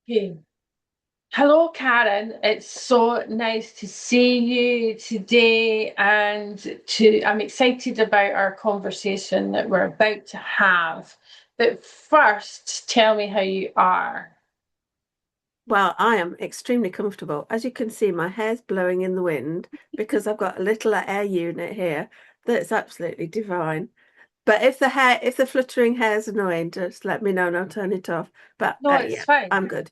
Okay. Hello, Karen. It's so nice to see you today, and I'm excited about our conversation that we're about to have. But first, tell me how you are. Well, I am extremely comfortable. As you can see, my hair's blowing in the wind because I've got a little air unit here that's absolutely divine. But if the fluttering hair's annoying, just let me know and I'll turn it off. But No, it's yeah, fine. I'm good.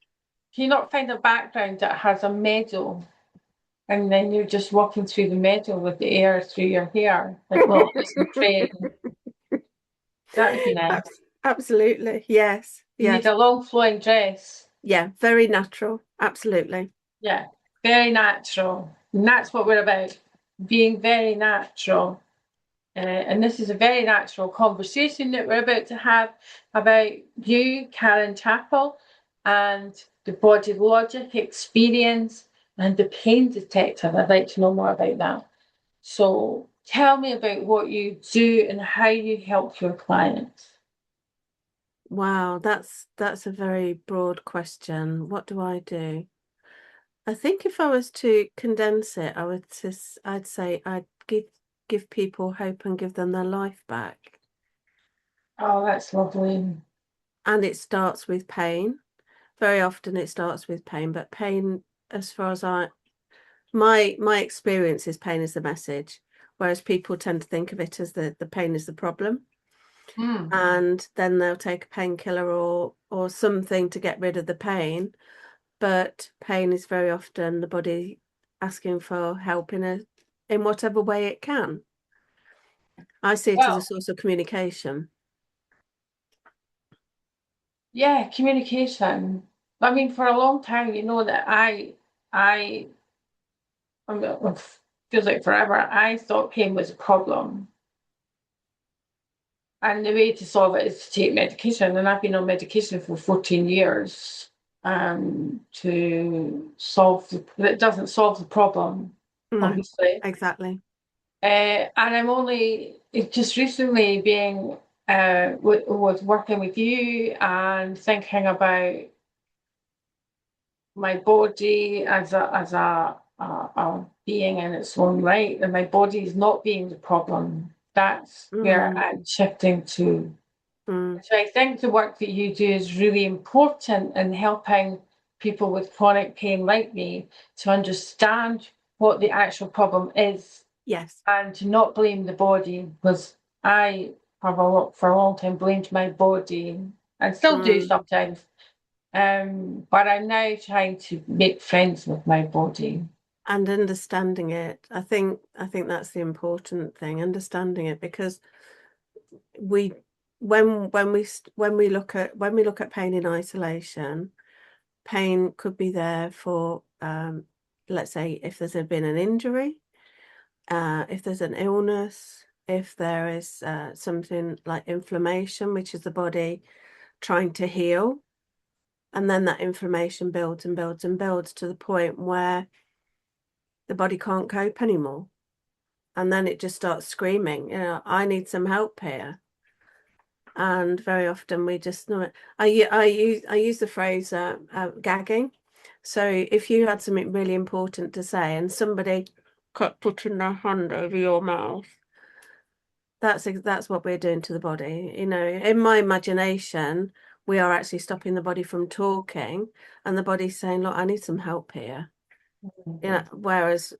Can you not find a background that has a meadow, and then you're just walking through the meadow with the air through your hair, like little listen train? That would be nice. Absolutely. Yes. You need Yes. a long flowing dress. Yeah. Very natural. Absolutely. Yeah, very natural. And that's what we're about, being very natural. And this is a very natural conversation that we're about to have about you, Karen Chappell, and the body logic experience and the pain detector. I'd like to know more about that. So tell me about what you do and how you help your clients. Wow, that's a very broad question. What do I do? I think if I was to condense it, I'd say I'd give people hope and give them their life back. Oh, that's lovely. And it starts with pain. Very often it starts with pain, but pain, as far as my experience is pain is the message, whereas people tend to think of it as the pain is the problem. Mm. And then they'll take a painkiller or something to get rid of the pain. But pain is very often the body asking for help in whatever way it can. I see it as a Well, source of communication. yeah, communication. I mean, for a long time, you know that I mean, it feels like forever. I thought pain was a problem, and the way to solve it is to take medication. And I've been on medication for 14 years, to solve it doesn't solve the problem, No, obviously. exactly. And I'm only just recently being was working with you and thinking about my body as a being in its own right, and my body is not being the problem. That's where Mm, I'm shifting to. mm, So I think the work that you do is really important in helping people with chronic pain like me to understand what the actual problem is yes. and to not blame the body, because I have for a long time blamed my body and still do Mm. sometimes. But I'm now trying to make friends with my body. And understanding it. I think that's the important thing, understanding it, because we when we look at pain in isolation, pain could be there for let's say if there's been an injury, if there's an illness, if there is something like inflammation, which is the body trying to heal, and then that inflammation builds and builds and builds to the point where the body can't cope anymore. And then it just starts screaming, I need some help here. And very often we just know it. I use the phrase gagging. So if you had something really important to say and somebody kept putting their hand over your mouth, that's what we're doing to the body. In my imagination, we are actually stopping the body from talking, and the body's saying, "Look, I need some help here." Whereas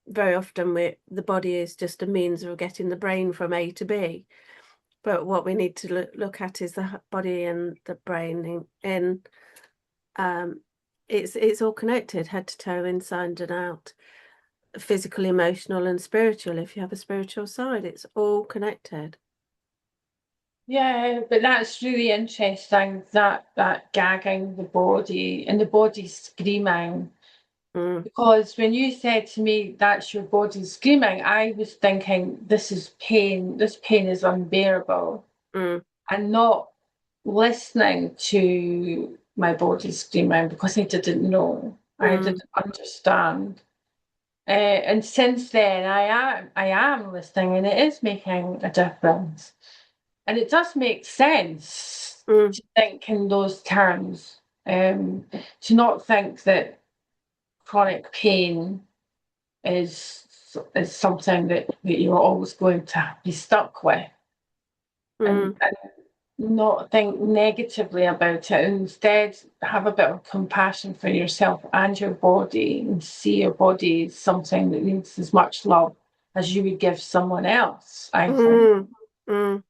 very often the body is just a means of getting the brain from A to B. But what we need to look at is the body and the brain in um it's all connected, head to toe, inside and out, physical, emotional, and spiritual. If you have a spiritual side, it's all connected. Yeah, but that's really interesting, that gagging the body and the body screaming. Mm, Because when you said to me that's your body screaming, I was thinking this is pain. This pain is unbearable, mm, and not listening to my body screaming because I didn't know. I mm. didn't understand. And since then, I am listening, and it is making a difference. And it does make sense Mm. to think in those terms. To not think that chronic pain is something that you're always going to be stuck with, Mm. and not think negatively about it. Instead, have a bit of compassion for yourself and your body, and see your body as something that needs as much love as you would give someone else, I think. Mm. Mm.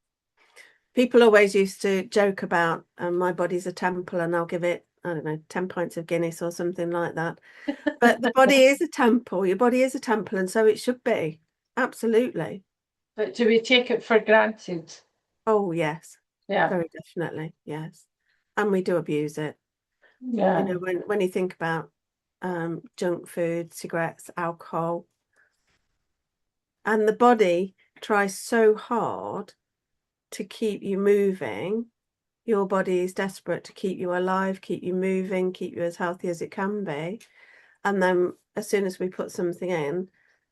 People always used to joke about my body's a temple and I'll give it, I don't know, 10 pints of Guinness or something like that. But the body is a temple. Your body is a temple, and so it should be. Absolutely. But do we take it for granted? Oh, yes. Yeah, Very definitely. Yes. And we do abuse it. You yeah. know, when you think about junk food, cigarettes, alcohol, and the body tries so hard to keep you moving. Your body is desperate to keep you alive, keep you moving, keep you as healthy as it can be. And then as soon as we put something in,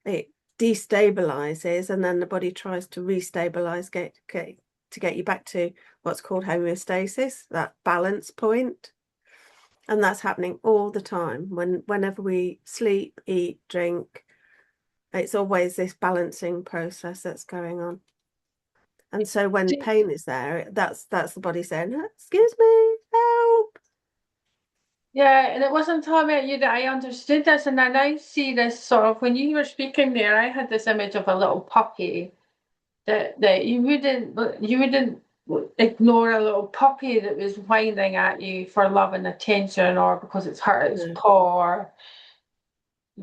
it destabilizes, and then the body tries to restabilize, to get you back to what's called homeostasis, that balance point. And that's happening all the time. Whenever we sleep, eat, drink, it's always this balancing process that's going on. And so when pain is there, that's the body saying, "Excuse me, help." Yeah, and it wasn't until I met you that I understood this, and then I see this sort of when you were speaking there, I had this image of a little puppy that you wouldn't ignore a little puppy that was whining at you for love and attention or because it's hurt its No. paw,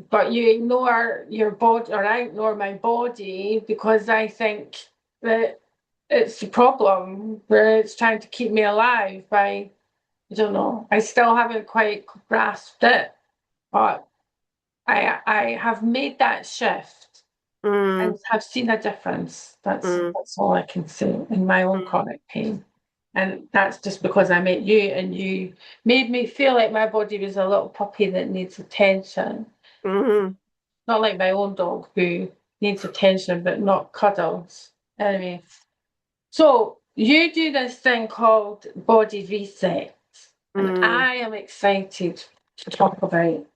but you ignore your body, or I ignore my body because I think that it's the problem where it's trying to keep me alive by, I don't know, I still haven't quite grasped it, but I have made that shift and Mm, have seen a difference. That's mm, that's all I can say in my own mm, chronic pain. And that's just because I met you and you made me feel like my body was a little puppy that needs attention. mm. Not like my own dog who needs attention but not cuddles. Anyway, so you do this thing called body reset, and Mm. I am excited to talk about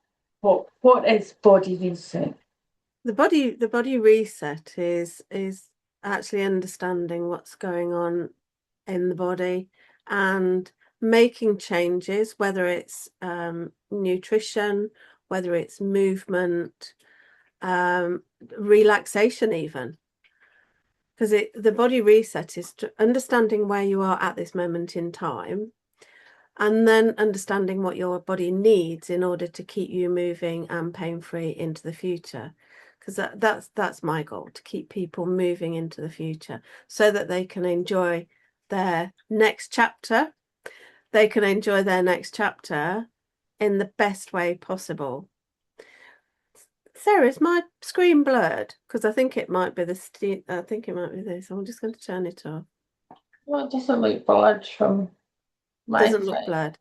what is body reset. The body reset is actually understanding what's going on in the body and making changes, whether it's nutrition, whether it's movement, relaxation even. Because the body reset is understanding where you are at this moment in time, and then understanding what your body needs in order to keep you moving and pain-free into the future. Because that's my goal, to keep people moving into the future so that they can enjoy their next chapter. They can enjoy their next chapter in the best way possible. Sarah, is my screen blurred? Because I think it might be I think it might be this. I'm just going to turn it off. Well, it doesn't look blurred from my Doesn't look side. blurred.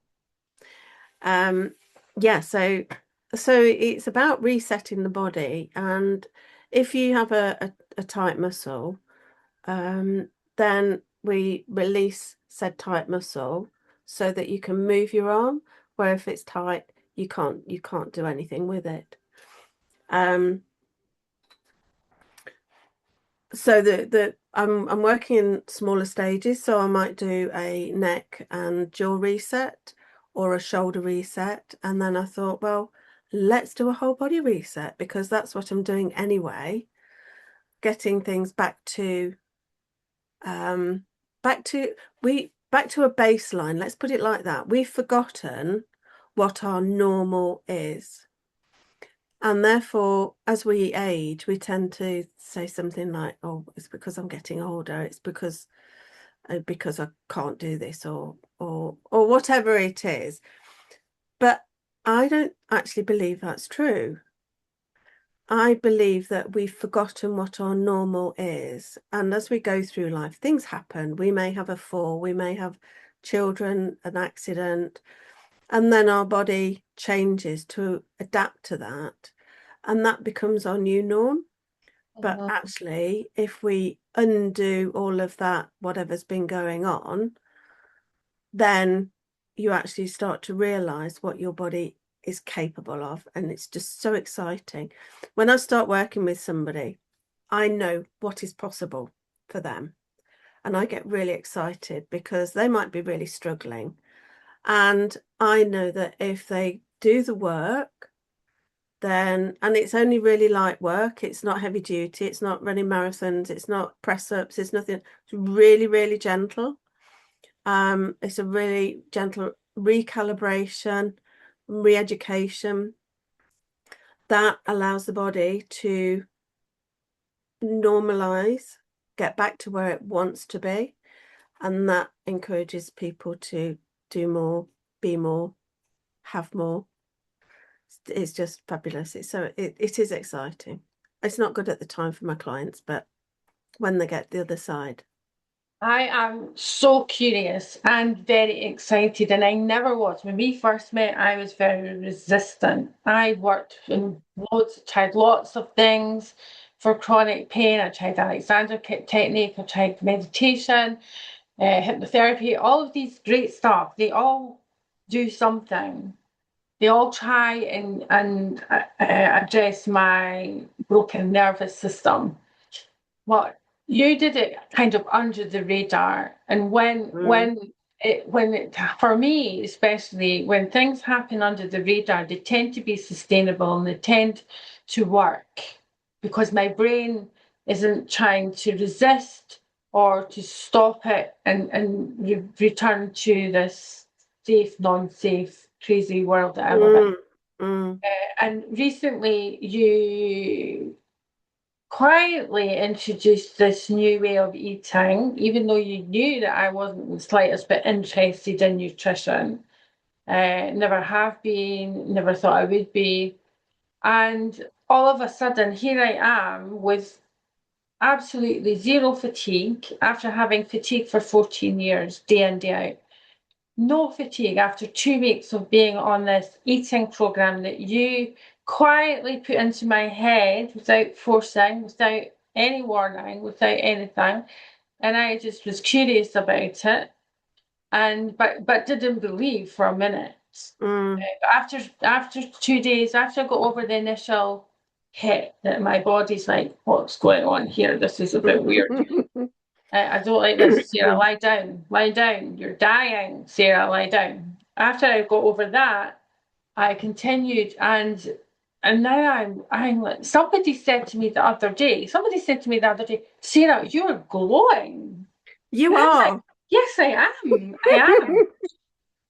Um, yeah, so it's about resetting the body, and if you have a tight muscle, then we release said tight muscle so that you can move your arm, where if it's tight, you can't do anything with it. So I'm working in smaller stages, so I might do a neck and jaw reset or a shoulder reset, and then I thought, well, let's do a whole body reset because that's what I'm doing anyway, getting things um back to back to a baseline. Let's put it like that. We've forgotten what our normal is. And therefore, as we age, we tend to say something like, "Oh, it's because I'm getting older. It's because I can't do this, or whatever it is." But I don't actually believe that's true. I believe that we've forgotten what our normal is, and as we go through life, things happen. We may have a fall, we may have children, an accident, and then our body changes to adapt to that, and that becomes our new norm. But Mhm. actually, if we undo all of that, whatever's been going on, then you actually start to realize what your body is capable of. And it's just so exciting. When I start working with somebody, I know what is possible for them. And I get really excited because they might be really struggling. And I know that if they do the work, then, and it's only really light work, it's not heavy duty, it's not running marathons, it's not press ups, it's nothing, it's really, really gentle. It's a really gentle recalibration, re-education that allows the body to normalize, get back to where it wants to be. And that encourages people to do more, be more, have more. It's just fabulous. It is exciting. It's not good at the time for my clients, but when they get the other side. I am so curious and very excited, and I never was. When we first met, I was very resistant. I worked in loads, tried lots of things for chronic pain. I tried Alexander technique, I tried meditation, hypnotherapy, all of these great stuff. They all do something. They all try and address my broken nervous system. Well, you did it kind of under the radar, and Mm, when it for me especially when things happen under the radar, they tend to be sustainable and they tend to work because my brain isn't trying to resist or to stop it and return to this safe, non-safe, crazy world that I live in. mm, mm, And recently, you quietly introduced this new way of eating, even though you knew that I wasn't the slightest bit interested in nutrition. Never have been, never thought I would be. And all of a sudden, here I am with absolutely zero fatigue after having fatigue for 14 years, day in, day out. No fatigue after 2 weeks of being on this eating program that you quietly put into my head without forcing, without any warning, without anything. And I just was curious about it and but didn't believe for a minute. mm. But after 2 days, after I got over the initial hit that my body's like, what's going on here? This is a bit weird. I don't like this, Sarah. Lie down, lie down. You're dying, Sarah. Lie down. After I got over that, I continued, and now I'm like somebody said to me the other day. Somebody said to me the other day, Sarah, you're glowing. You And I was like, are. yes, I am. I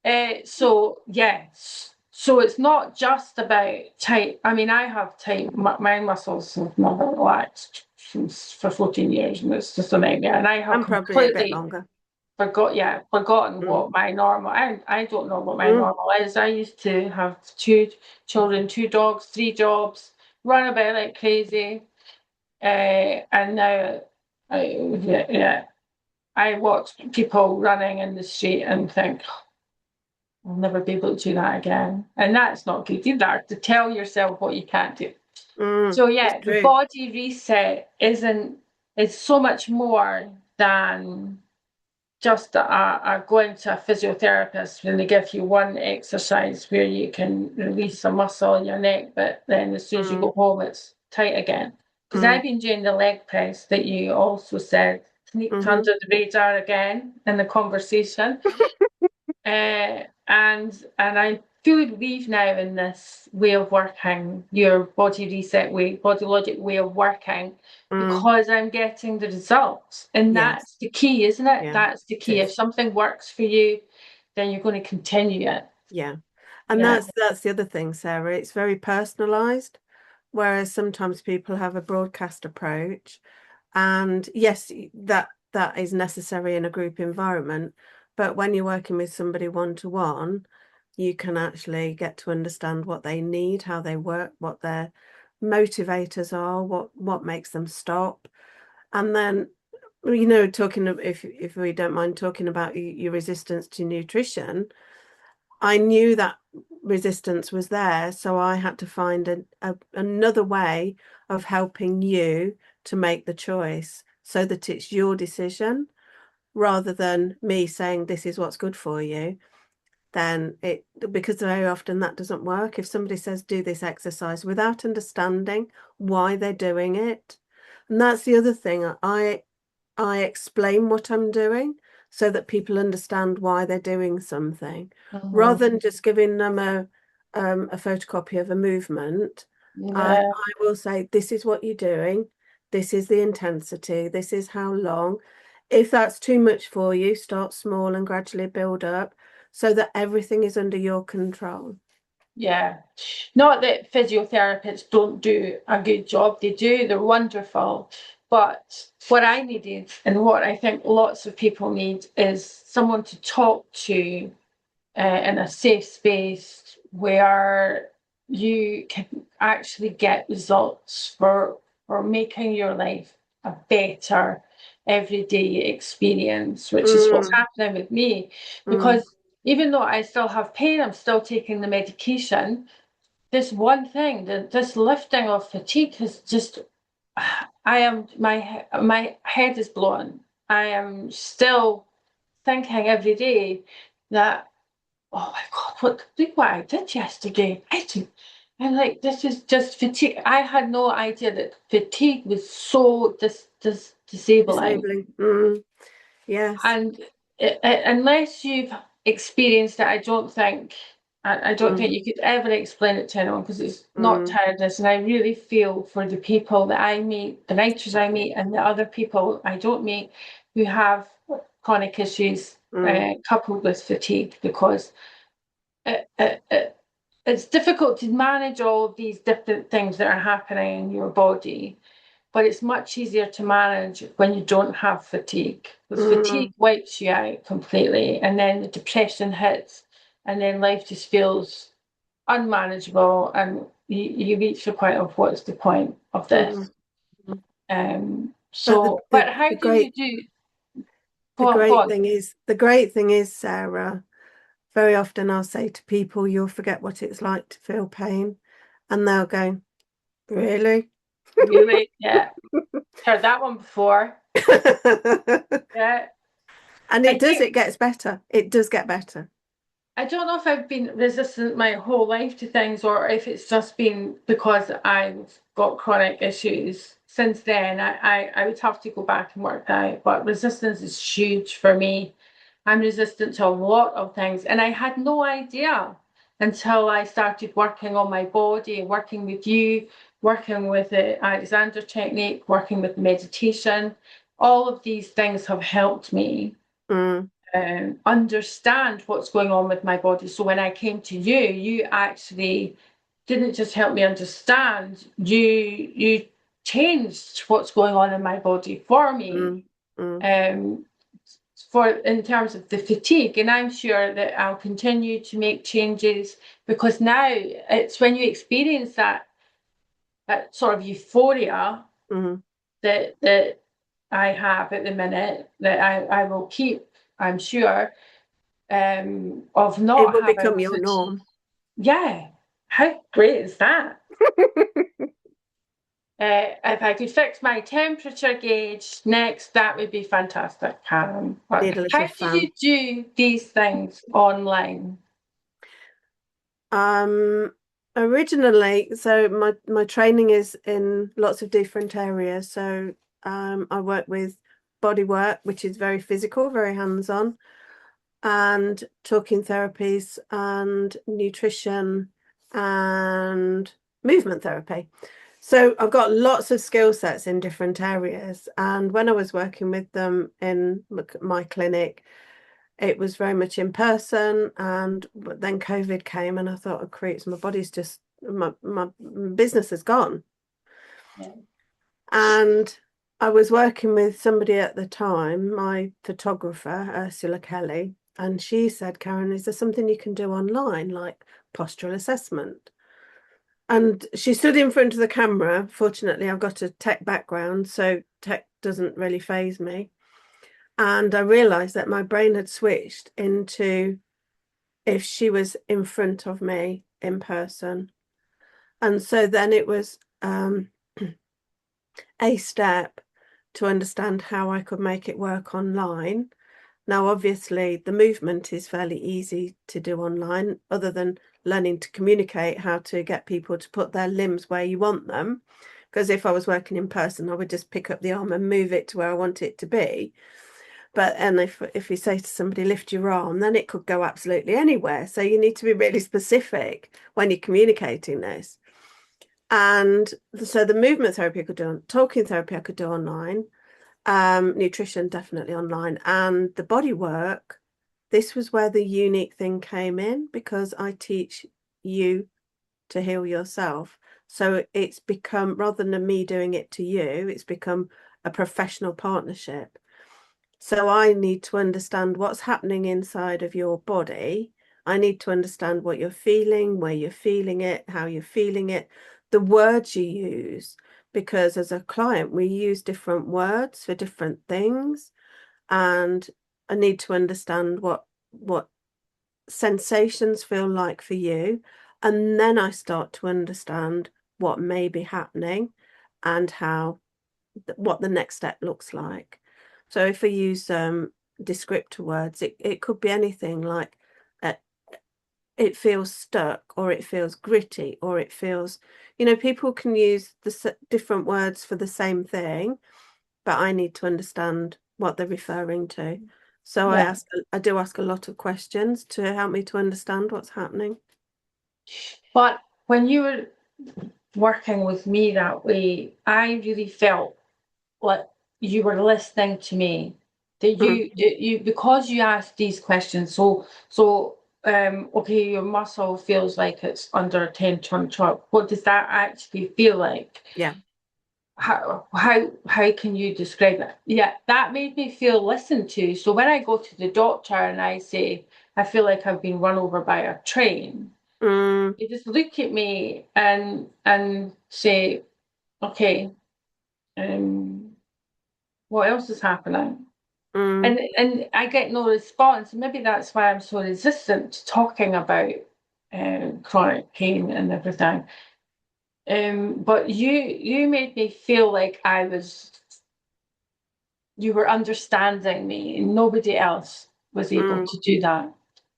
am. So yes. So it's not just about tight. I mean, I have tight. My muscles have never relaxed since for 14 years, and it's just a nightmare. And I have I'm probably a bit completely longer. forgotten Mm, what my normal. I don't know what my mm. normal is. I used to have 2 children, 2 dogs, 3 jobs, run about like crazy, and now, yeah, I watch people running in the street and think I'll never be able to do that again, and that's not good either. To tell yourself what you can't do. So It's yeah, the true. body reset isn't. It's so much more than just going to a physiotherapist when they give you one exercise where you can release a muscle in your neck, but then as soon as you Mm, go home, it's tight again. Because I've mm, been doing the leg press that you also said sneaked mm-hmm. under the radar again in the conversation. And I fully believe now in this way of working, your body reset way, body logic way of working, Mm, because I'm getting the results. And yes. that's the key, isn't it? Yeah, That's the it key. If is. something works for you, then you're going to continue it. Yeah. And Yeah. that's the other thing, Sarah. It's very personalized, whereas sometimes people have a broadcast approach. And yes, that is necessary in a group environment. But when you're working with somebody one to one, you can actually get to understand what they need, how they work, what their motivators are, what makes them stop. And then, talking if we don't mind talking about your resistance to nutrition, I knew that resistance was there, so I had to find another way of helping you to make the choice so that it's your decision rather than me saying this is what's good for you. then because very often that doesn't work. If somebody says do this exercise without understanding why they're doing it, and that's the other thing, I explain what I'm doing so that people understand why they're doing something, Mhm. rather than just giving them a photocopy of a movement. I Yeah, will say, this is what you're doing, this is the intensity, this is how long. If that's too much for you, start small and gradually build up so that everything is under your control. yeah. Not that physiotherapists don't do a good job, they do, they're wonderful. But what I needed and what I think lots of people need is someone to talk to in a safe space where you can actually get results for making your life a better everyday experience, which is what's Mm, happening with me. mm, Because even though I still have pain, I'm still taking the medication. This one thing, this lifting of fatigue has just, I am, my head is blown. I am still thinking every day that, oh my God, look what I did yesterday. I'm like, this is just fatigue. I had no idea that fatigue was so disabling. disabling. Yes. And unless you've experienced it, I don't Mm, think you could ever explain it to anyone because it's not mm, tiredness. And I really feel for the people that I meet, the writers I meet, and the other people I don't meet who have chronic issues mm, coupled with fatigue because it, it, it, it's difficult to manage all of these different things that are happening in your body, but it's much easier to manage when you don't have fatigue. Because fatigue mm, wipes you out completely, and then the depression hits, and then life just feels unmanageable, and you reach the point of what's the point of this? mm. Mm. But But how do you do? Go on, go on. the great thing is, Sarah, very often I'll say to people, you'll forget what it's like to feel pain. And they'll go, really? Really? Yeah, heard that one before. Yeah. And I it does, think it gets better. It does get better. I don't know if I've been resistant my whole life to things or if it's just been because I've got chronic issues. Since then, I would have to go back and work out, but resistance is huge for me. I'm resistant to a lot of things, and I had no idea until I started working on my body, working with you, working with the Alexander technique, working with meditation. All of these things have helped me Mm, understand what's going on with my body. So when I came to you, you actually didn't just help me understand, you changed what's going on in my body for me. mm, mm, Um, for in terms of the fatigue, and I'm sure that I'll continue to make changes because now it's when you experience that sort of euphoria mm. that I have at the minute that I will keep, I'm sure, of It not will become having your fatigue. norm. Yeah, how great is that? If I could fix my temperature gauge next, that would be fantastic, Karen. But Need a little how do you fan. do these things online? Um, Originally, so my training is in lots of different areas. So I work with body work, which is very physical, very hands-on, and talking therapies and nutrition and movement therapy. So I've got lots of skill sets in different areas. And when I was working with them in my clinic, it was very much in person. And then COVID came and I thought, oh, creeps, my body's just, my business is gone. Yeah. And I was working with somebody at the time, my photographer, Ursula Kelly, and she said, Karen, is there something you can do online, like postural assessment? And she stood in front of the camera. Fortunately, I've got a tech background, so tech doesn't really faze me. And I realized that my brain had switched into if she was in front of me in person. And so then it was a step to understand how I could make it work online. Now, obviously, the movement is fairly easy to do online, other than learning to communicate how to get people to put their limbs where you want them. Because if I was working in person, I would just pick up the arm and move it to where I want it to be. But and if you say to somebody, lift your arm, then it could go absolutely anywhere. So you need to be really specific when you're communicating this. And so the movement therapy I could do, talking therapy I could do online, nutrition definitely online, and the body work. This was where the unique thing came in, because I teach you to heal yourself. So it's become, rather than me doing it to you, it's become a professional partnership. So I need to understand what's happening inside of your body. I need to understand what you're feeling, where you're feeling it, how you're feeling it, the words you use, because as a client, we use different words for different things. And I need to understand what sensations feel like for you. And then I start to understand what may be happening and what the next step looks like. So if we use descriptor words, it could be anything like uh, it feels stuck, or it feels gritty, or it feels, people can use the different words for the same thing, but I need to understand what they're referring to. So Yeah. I do ask a lot of questions to help me to understand what's happening. But when you were working with me that way, I really felt like you were listening to me. That Mm, you because you asked these questions. Okay, your muscle feels like it's under a 10-ton truck. What does that actually feel like? yeah. How can you describe it? Yeah, that made me feel listened to. So when I go to the doctor and I say I feel like I've been run over by a train, Mm, they just look at me and say, okay, um, what else is happening? mm, And I get no response. Maybe that's why I'm so resistant to talking about chronic pain and everything. But you made me feel like you were understanding me, and nobody else was able mm, to do that.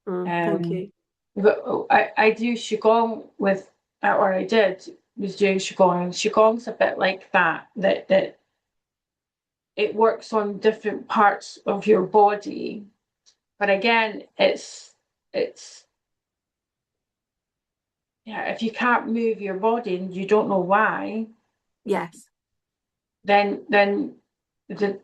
thank Um, you. but I do qigong with, or I did was doing qigong, and qigong's a bit like that it works on different parts of your body. But again, it's yeah, if you can't move your body and you don't know why, Yes, then the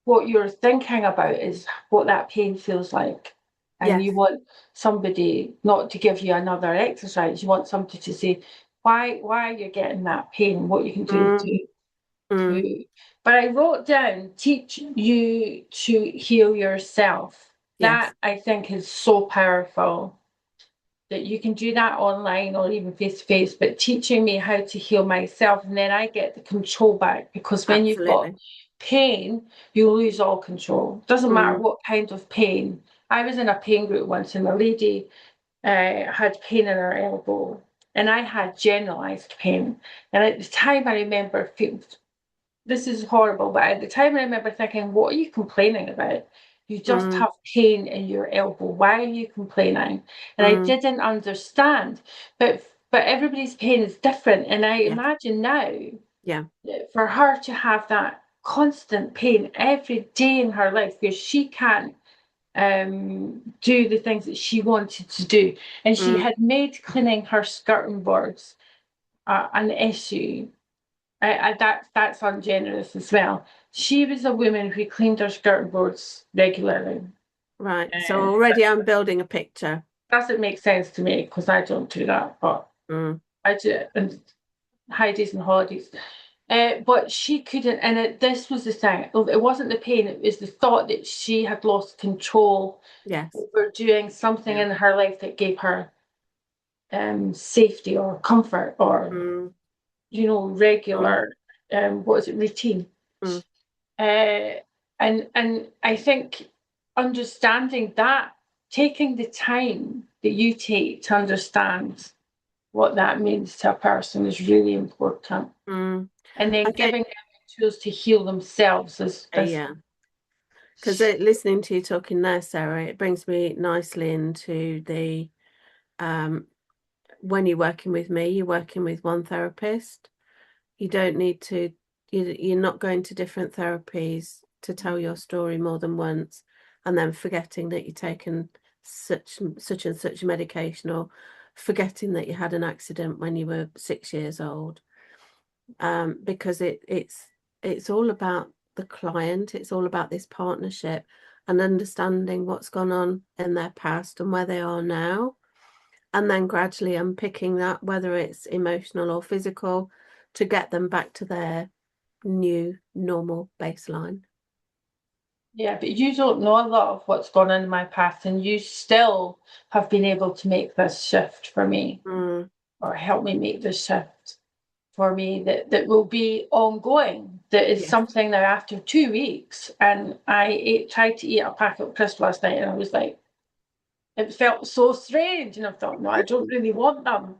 what you're thinking about is what that pain feels like. And you yes. want somebody not to give you another exercise. You want somebody to say why you're getting that pain, what you can do Mm, mm, to but I wrote down teach you to heal yourself. yes, That I think is so powerful that you can do that online or even face to face, but teaching me how to heal myself, and then I get the control back, because when you've got absolutely. pain, you lose all control. Doesn't matter Mm, what kind of pain. I was in a pain group once, and a lady had pain in her elbow, and I had generalized pain. And at the time, I remember this is horrible, but at the time I remember thinking, what are you complaining about? You just mm, have pain in your elbow. Why are you complaining? And I mm, didn't understand. But everybody's pain is different. And I yes, imagine now yeah. that for her to have that constant pain every day in her life, where she can't do the things that she wanted to do. And she Mm, had made cleaning her skirting boards an issue. That's ungenerous as well. She was a woman who cleaned her skirting boards regularly. right. So That already I'm building a picture. doesn't make sense to me because I don't do that, but Mm, I do, and Heidi's and holidays. But she couldn't, and this was the thing. It wasn't the pain; it was the thought that she had lost control yes. over doing something Yeah. in her life that gave her safety or comfort or Mm, mm, regular what is it, routine. mm, Uh, and I think understanding that, taking the time that you take to understand what that means to a person is really important. mm. And I then think, giving them the tools to heal themselves is yeah. Because listening to you talking now, Sarah, it brings me nicely into the um, when you're working with me, you're working with one therapist. You don't need to, you're not going to different therapies to tell your story more than once and then forgetting that you've taken such and such medication, or forgetting that you had an accident when you were 6 years old. Because it's all about the client, it's all about this partnership and understanding what's gone on in their past and where they are now, and then gradually unpicking that, whether it's emotional or physical, to get them back to their new normal baseline. Yeah, but you don't know a lot of what's gone on in my past, and you still have been able to make this shift for me, Mm, or help me make this shift for me that will be ongoing. That is yes. something now after 2 weeks. And tried to eat a packet of crisps last night, and I was like, it felt so strange. And I thought, no, I don't really want them.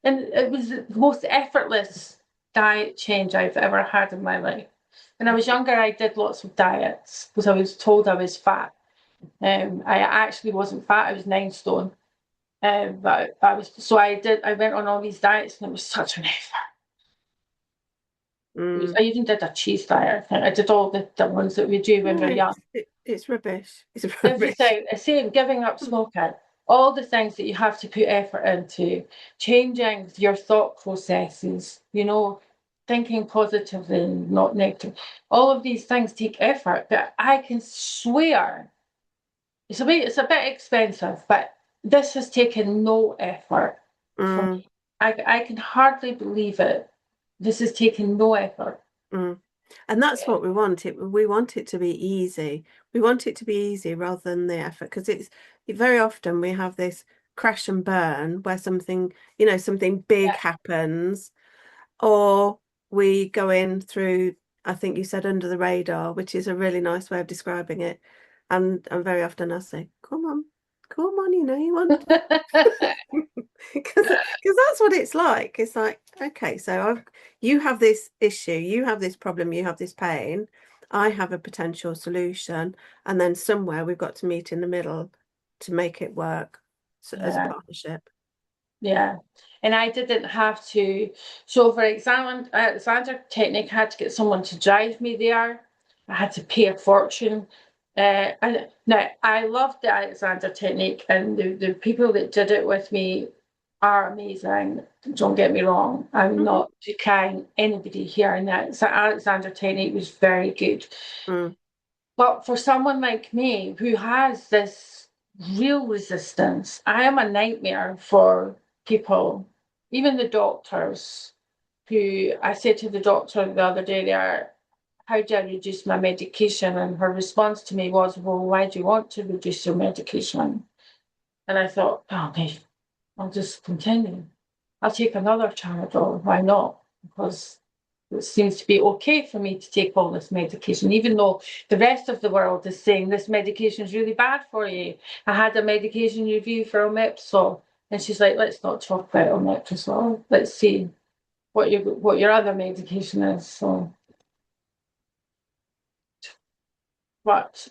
And it was the most effortless diet change I've ever had in my life. When I was younger, I did lots of diets because I was told I was fat. I actually wasn't fat, I was 9 stone. But I was, so I went on all these diets, and it was such an effort. Mm. I even did a cheese diet. I think I did all the ones that we do when No, we're young. it's rubbish. It's rubbish. Everything, I say, giving up smoking, all the things that you have to put effort into, changing your thought processes, thinking positively and not negative. All of these things take effort, but I can swear it's a bit expensive, but this has taken no effort from Mm, me. I can hardly believe it. This has taken no effort. mm. And that's what we want. We want it to be easy. We want it to be easy rather than the effort, because very often we have this crash and burn where something big Yeah. happens, or we go in through, I think you said, under the radar, which is a really nice way of describing it. And very often I say, come on, you want because that's what it's like. It's like, okay, so you have this issue, you have this problem, you have this pain. I have a potential solution, and then somewhere we've got to meet in the middle to make it work, so, as a Yeah. partnership. Yeah. And I didn't have to. So for example, Alexander Technique, I had to get someone to drive me there. I had to pay a fortune. And now I loved the Alexander Technique, and the people that did it with me are amazing. Don't get me wrong. I'm Mhm. not decrying anybody here, and that so Alexander Technique was very good. Mm, But for someone like me who has this real resistance, I am a nightmare for people, even the doctors, who I said to the doctor the other day there, how do I reduce my medication? And her response to me was, well, why do you want to reduce your medication? And I thought, oh, okay, I'll just continue. I'll take another Panadol. Why not? Because it seems to be okay for me to take all this medication, even though the rest of the world is saying this medication is really bad for you. I had a medication review for omeprazole, and she's like, let's not talk about omeprazole. Let's see what your other medication is. So, but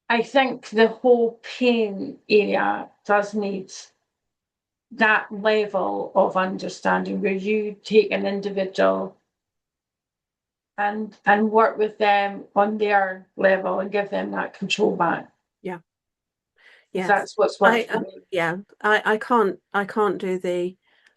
I think the whole pain area does need that level of understanding where you take an individual and work with them on their level and give them that control back. yeah. Because Yes. that's what's I worked for me. Yeah, I can't do the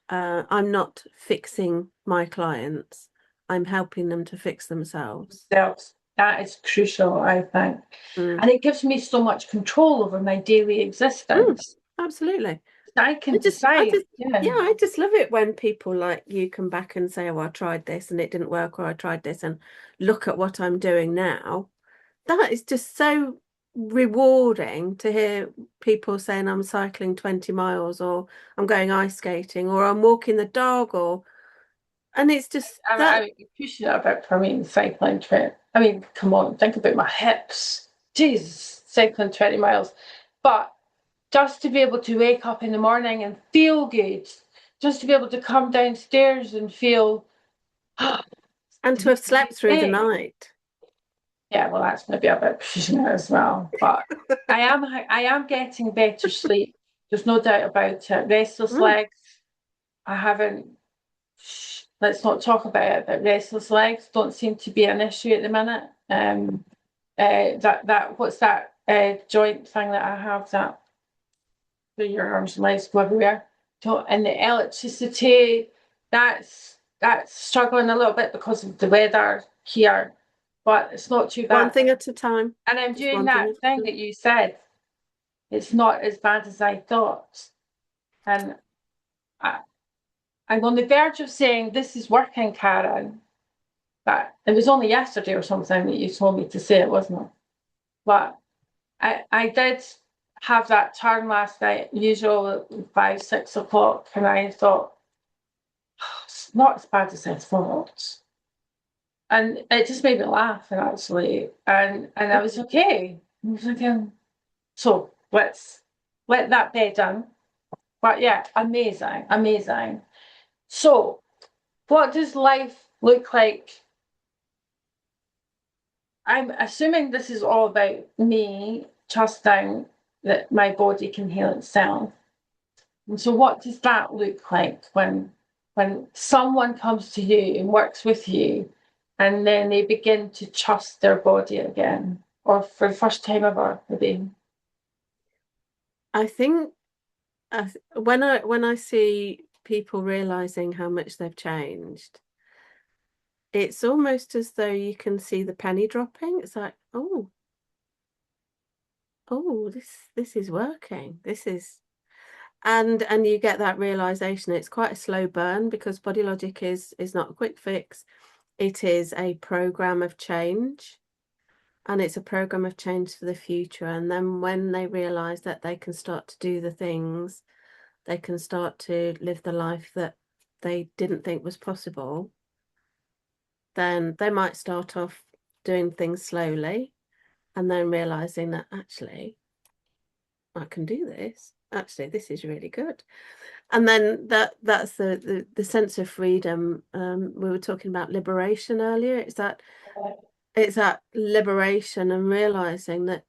I'm not fixing my clients. I'm helping them to fix themselves. Themselves. That is crucial, I think. Mm. And it gives me so much control over my daily Mm, existence. absolutely. I I can just, I decide. just, Yeah. yeah, I just love it when people like you come back and say, "Oh, I tried this and it didn't work," or "I tried this and look at what I'm doing now." That is just so rewarding to hear people saying, "I'm cycling 20 miles," or "I'm going ice skating," or "I'm walking the dog," and it's just that. I'm pushing it a bit for me in cycling trip. I mean, come on, think about my hips. Jeez, cycling 20 miles. But just to be able to wake up in the morning and feel good, just to be able to come downstairs and feel And the to have slept through the day. night. Yeah, well, that's maybe a bit pushing it as well. But I am getting better sleep. There's no doubt about it. Restless Mm. legs. I haven't. Let's not talk about it. But restless legs don't seem to be an issue at the minute. That what's that joint thing that I have that through your arms and legs go everywhere. And the electricity, that's struggling a little bit because of the weather here, but it's not too One bad. thing at a time. And I'm Just doing one thing that at a thing time. that you said. It's not as bad as I thought. And I, I'm on the verge of saying this is working, Karen. But it was only yesterday or something that you told me to say it, wasn't it? But I did have that turn last night, usual at 5, 6 o'clock, and I thought, "Oh, it's not as bad as I thought." And it just made me laugh, actually. And I was okay. I was thinking, so let that bed down. But yeah, amazing, amazing. So, what does life look like? I'm assuming this is all about me trusting that my body can heal itself. And so what does that look like when someone comes to you and works with you and then they begin to trust their body again? Or for the first time ever, maybe. I think when I see people realizing how much they've changed, it's almost as though you can see the penny dropping. It's like, oh, this is working. This is and you get that realization. It's quite a slow burn because Body Logic is not a quick fix. It is a program of change. And it's a program of change for the future. And then when they realize that they can start to do the things, they can start to live the life that they didn't think was possible, then they might start off doing things slowly and then realizing that actually I can do this. Actually, this is really good. And then that's the sense of freedom. We were talking about liberation earlier. It's that liberation and realizing that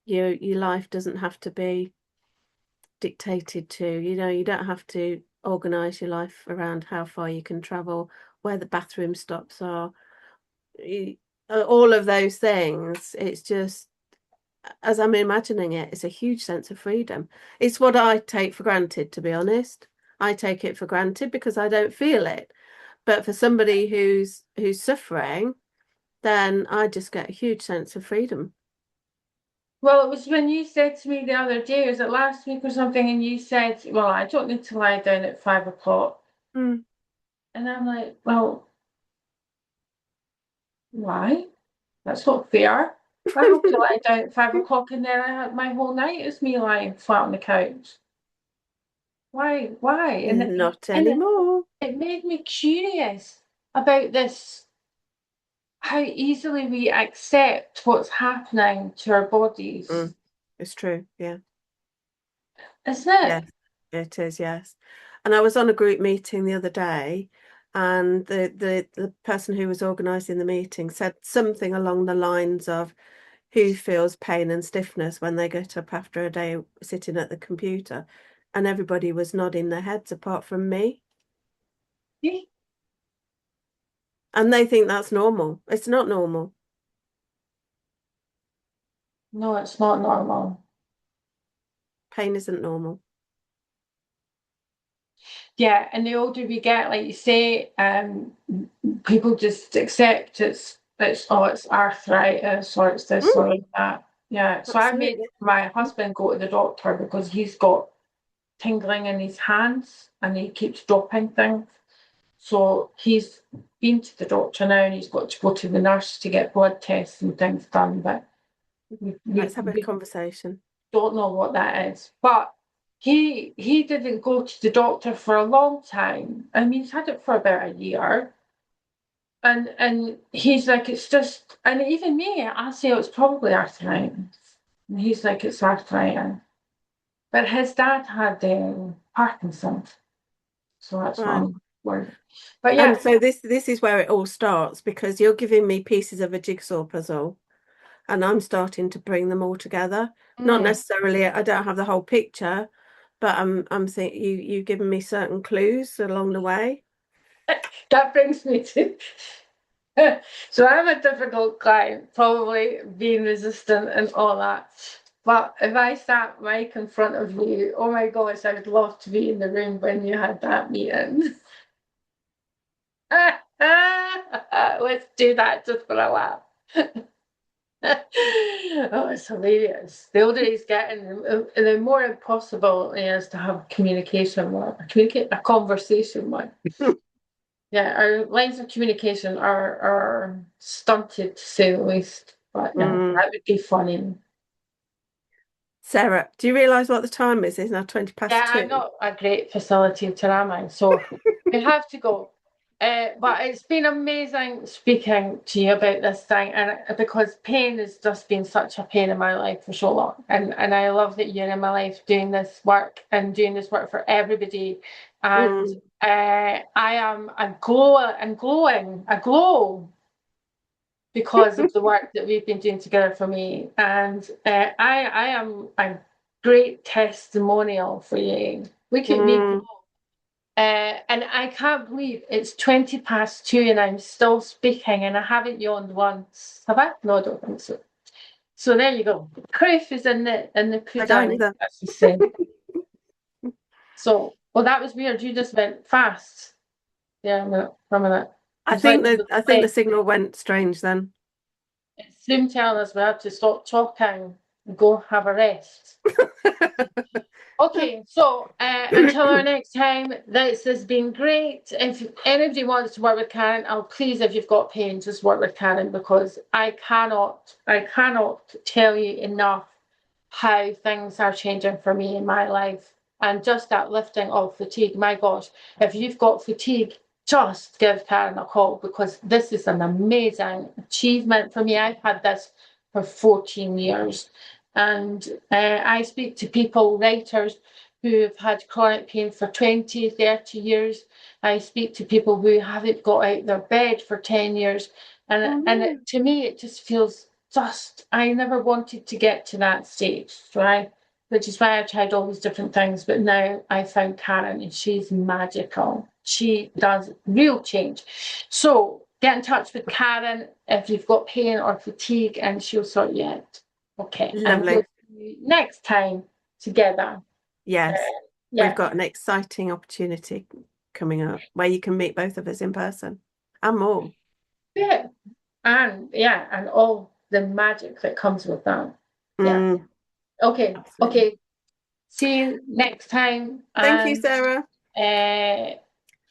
your life doesn't have to be dictated to. You don't have to organize your life around how far you can travel, where the bathroom stops are, all of those things. It's just, as I'm imagining it, it's a huge sense of freedom. It's what I take for granted, to be honest. I take it for granted because I don't feel it. But for somebody who's suffering, then I just get a huge sense of freedom. Well, it was when you said to me the other day, was it last week or something, and you said, well, I don't need to lie down at 5 o'clock. Mm. And I'm like, well, why? That's not fair. I have to lie down at 5 o'clock and then I had my whole night is me lying flat on the couch. Why? Why? Not And anymore. it made me curious about this, how easily we accept what's happening to our bodies. Mm. It's true. Yeah. Isn't it? Yes, it is, yes. And I was on a group meeting the other day, and the person who was organising the meeting said something along the lines of who feels pain and stiffness when they get up after a day sitting at the computer. And everybody was nodding their heads apart from me. And they think that's normal. It's not normal. No, it's not normal. Pain isn't normal. Yeah, and the older we get, like you say, people just accept it's arthritis or it's this Mm, or it's that. Yeah, so I made absolutely. my husband go to the doctor because he's got tingling in his hands and he keeps dropping things. So he's been to the doctor now and he's got to go to the nurse to get blood tests and things done. But Let's have a we conversation. don't know what that is. But he didn't go to the doctor for a long time. I mean, he's had it for about a year. And he's like, it's just, and even me, I say it's probably arthritis. And he's like, it's arthritis. But his dad had Parkinson's, so that's why Right. I'm worried. But And yeah, so this is where it all starts because you're giving me pieces of a jigsaw puzzle. and I'm starting to bring them all together. Not Mm. necessarily, I don't have the whole picture, but I'm thinking you've given me certain clues along the way. That brings me to so I'm a difficult client, probably being resistant and all that. But if I sat Mike in front of you, oh my gosh, I would love to be in the room when you had that meeting. Let's do that just for a laugh. Oh, it's hilarious. The older he's getting, the more impossible it is to have communication with, communicate a conversation with. Yeah, our lines of communication are stunted to say the least. But yeah, that would be funny. Sarah, do you realise what the time is? It's now 20 Yeah, past I'm 2. not a great facilitator, am I? So we have to go. But it's been amazing speaking to you about this thing, and because pain has just been such a pain in my life for so long, and I love that you're in my life doing this work and doing this work for everybody, and I am a glow because of the work that we've been doing together for me, and I am a great testimonial for you. Look at me. And I can't believe it's 20 past 2 and I'm still speaking and I haven't yawned once. Have I? No, I don't think so. So there you go. Proof is in the I don't pudding, either. as you say. So, well, that was weird. You just went fast. Yeah, a minute, for a minute. I It's like think the signal went strange then. it's soon telling us we have to stop talking and go have a rest. Okay, so until our next time, this has been great. If anybody wants to work with Karen, please, if you've got pain, just work with Karen because I cannot tell you enough how things are changing for me in my life. And just that lifting of fatigue, my gosh, if you've got fatigue, just give Karen a call because this is an amazing achievement for me. I've had this for 14 years. And I speak to people, writers, who have had chronic pain for 20, 30 years. I speak to people who haven't got out their bed for 10 years. To me, it just feels I never wanted to get to that stage, right? Which is why I tried all these different things. But now I found Karen and she's magical. She does real change. So get in touch with Karen if you've got pain or fatigue and she'll sort you out. Okay. And Lovely. we'll see you next time together. Yes. Yeah. We've got an exciting opportunity coming up where you can meet both of us in person and more. Yeah. And all the magic that comes with that. Yeah. Okay. Absolutely. Okay. See you next time. Thank you, And Sarah.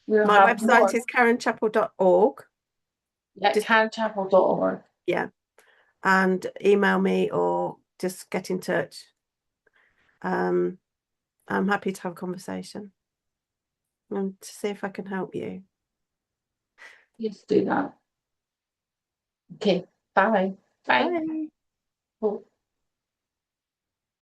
we'll My have website more. is karenchappell.org. Yeah, karenchappell.org. Yeah. And email me or just get in touch. I'm happy to have a conversation and to see if I can help you. Please do that. Okay. Bye. Bye. Bye. Cool.